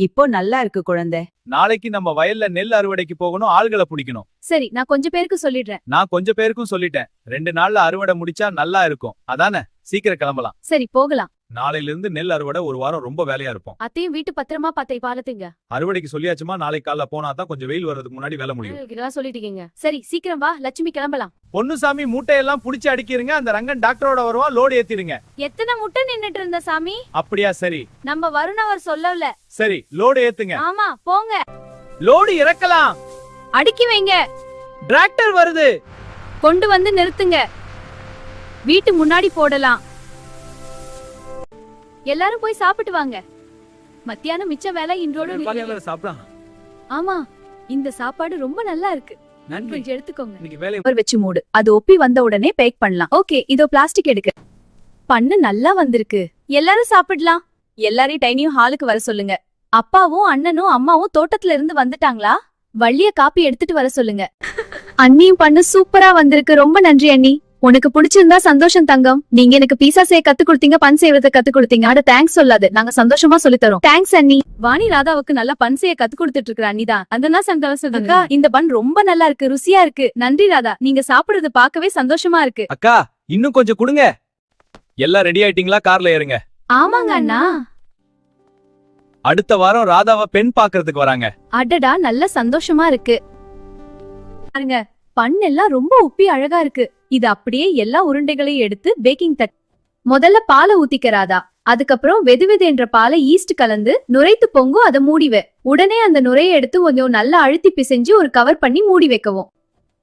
இப்போ நல்லா இருக்கு குழந்தை. நாளைக்கு நம்ம வயல்ல நெல் அறுவடைக்கு போகணும், ஆள்களை பிடிக்கணும். சரி, நான் கொஞ்சம் பேருக்கு சொல்லிடுறேன். நான் கொஞ்சம் பேருக்கும் சொல்லிட்டேன். 2 நாள்ல அறுவடை முடிச்சா நல்லா இருக்கும். அதானே, சீக்கிரம் கிளம்பலாம். சரி, போகலாம். நாளையில இருந்து நெல் அறுவடை ஒரு வாரம் ரொம்ப வேலையா இருப்போம். அத்தையும் வீட்டு பத்திரமா பாத்தை பாலத்துங்க. அறுவடைக்கு சொல்லியாச்சுமா, நாளைக்கு காலைல போனா தான் கொஞ்சம் வெயில் வர்றதுக்கு முன்னாடி வேலை முடியும். இதெல்லாம் சொல்லிட்டீங்க. சரி, சீக்கிரம் வா, லட்சுமி கிளம்பலாம். பொன்னுசாமி மூட்டையெல்லாம் புடிச்சு அடிக்கிறீங்க. அந்த ரங்கன் டாக்டரோட வருவா, லோடு ஏத்திடுங்க. எத்தனை முட்டை நின்னுட்டு இருந்த சாமி? அப்படியா, சரி. நம்ம வருணவர் சொல்லல. சரி, லோடு ஏத்துங்க. ஆமா, போங்க. லோடு இறக்கலாம். அடுக்கி வைங்க. டிராக்டர் வருது. கொண்டு வந்து நிறுத்துங்க. வீட்டு முன்னாடி போடலாம். எல்லாரும் போய் சாப்பிட்டு வாங்க. மத்தியானம் மிச்ச வேலை இன்றோட சாப்பிடலாம். ஆமா, இந்த சாப்பாடு ரொம்ப நல்லா இருக்கு. கொஞ்சம் எடுத்துக்கோங்க. இன்னைக்கு வேலை கவர் வச்சு மூடு. அது ஒப்பி வந்த உடனே பேக் பண்ணலாம். ஓகே, இதோ பிளாஸ்டிக் எடுக்க. பண்ணு நல்லா வந்திருக்கு. எல்லாரும் சாப்பிடலாம். எல்லாரையும் டைனியும் ஹாலுக்கு வர சொல்லுங்க. அப்பாவும் அண்ணனும் அம்மாவும் தோட்டத்துல இருந்து வந்துட்டாங்களா? வள்ளிய காப்பி எடுத்துட்டு வர சொல்லுங்க. அண்ணியும் பண்ணு சூப்பரா வந்திருக்கு. ரொம்ப நன்றி அண்ணி. உனக்கு பிடிச்சிருந்தா சந்தோஷம் தங்கம். நீங்க எனக்கு பீஸா செய்ய கத்து கொடுத்தீங்க, பன் செய்யறத கத்து கொடுத்தீங்க. அட தேங்க்ஸ் சொல்லாது, நாங்க சந்தோஷமா சொல்லி தரோம். தேங்க்ஸ் அண்ணி. வாணி ராதாவுக்கு நல்லா பன் செய்ய கத்து கொடுத்துட்டு இருக்கிற அண்ணிதான். அதெல்லாம் சந்தோஷம். அக்கா, இந்த பன் ரொம்ப நல்லா இருக்கு, ருசியா இருக்கு. நன்றி ராதா, நீங்க சாப்பிடுறது பார்க்கவே சந்தோஷமா இருக்கு. அக்கா, இன்னும் கொஞ்சம் கொடுங்க. எல்லாம் ரெடி ஆயிட்டீங்களா? கார்ல ஏறுங்க. ஆமாங்க அண்ணா. அடுத்த வாரம் ராதாவை பெண் பாக்குறதுக்கு வராங்க. அடடா, நல்ல சந்தோஷமா இருக்கு. பாருங்க, பன் எல்லாம் ரொம்ப உப்பி அழகா இருக்கு. இது அப்படியே எல்லா உருண்டைகளையும் எடுத்து பேக்கிங் தட். முதல்ல பாலை ஊத்திக்கராதா. அதுக்கப்புறம் வெதுவெதுன்ற பாலை ஈஸ்ட் கலந்து நுரைத்து பொங்கும், அதை மூடிவே. உடனே அந்த நுரையை எடுத்து கொஞ்சம் நல்லா அழுத்தி பிசைஞ்சு ஒரு கவர் பண்ணி மூடி வைக்கவும்.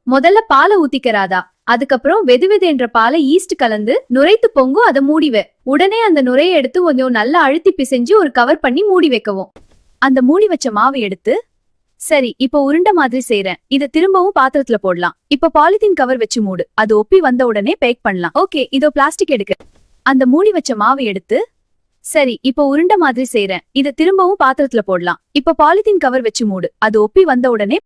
முதல்ல பாலை ஊத்திக்கராதா. அதுக்கப்புறம் வெதுவெதுன்ற பாலை ஈஸ்ட் கலந்து நுரைத்து பொங்கும், அதை மூடிவே. உடனே அந்த நுரையை எடுத்து கொஞ்சம் நல்லா அழுத்தி பிசைஞ்சு ஒரு கவர் பண்ணி மூடி வைக்கவும். அந்த மூடி வச்ச மாவை எடுத்து, சரி, இப்போ உருண்டை மாதிரி செய்றேன். இத திரும்பவும் பாத்திரத்துல போடலாம். இப்ப பாலித்தீன் கவர் வச்சு மூடு. அது ஒப்பி வந்த உடனே பேக் பண்ணலாம். ஓகே, இதோ பிளாஸ்டிக் எடுக்க. அந்த மூடி வச்ச மாவை எடுத்து, சரி, இப்போ உருண்டை மாதிரி செய்றேன். இத திரும்பவும் பாத்திரத்துல போடலாம். இப்ப பாலித்தீன் கவர் வச்சு மூடு. அது ஒப்பி வந்த உடனே